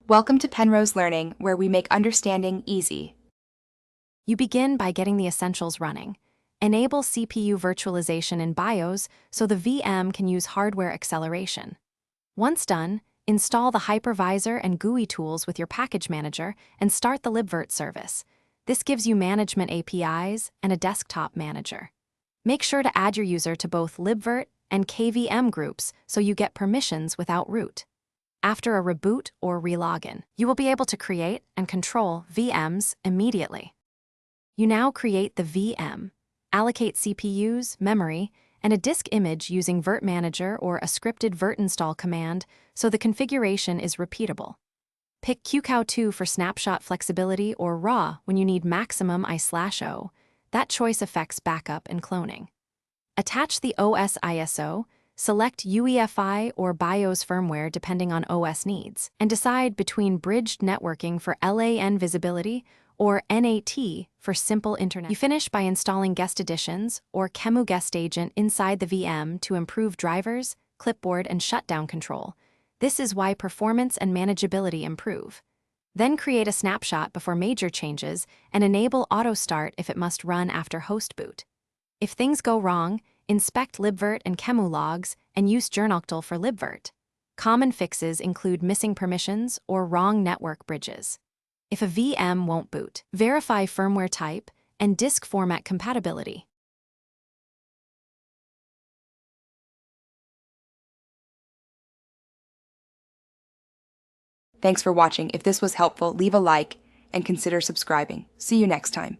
Welcome to Penrose Learning, where we make understanding easy. You begin by getting the essentials running. Enable CPU virtualization in BIOS so the VM can use hardware acceleration. Once done, install the hypervisor and GUI tools with your package manager and start the libvirt service. This gives you management APIs and a desktop manager. Make sure to add your user to both libvirt and KVM groups so you get permissions without root. After a reboot or relogin, you will be able to create and control VMs immediately. You now create the VM, allocate CPUs, memory, and a disk image using virt manager or a scripted virt install command so the configuration is repeatable. Pick QCOW2 for snapshot flexibility or RAW when you need maximum I/O. That choice affects backup and cloning. Attach the OS ISO, select UEFI or BIOS firmware depending on OS needs, and decide between bridged networking for LAN visibility or NAT for simple internet. You finish by installing Guest Editions or QEMU Guest Agent inside the VM to improve drivers, clipboard, and shutdown control. This is why performance and manageability improve. Then create a snapshot before major changes and enable auto start if it must run after host boot. If things go wrong, inspect libvirt and QEMU logs and use journoctl for libvirt. Common fixes include missing permissions or wrong network bridges. If a VM won't boot, verify firmware type and disk format compatibility. Thanks for watching. If this was helpful, leave a like and consider subscribing. See you next time.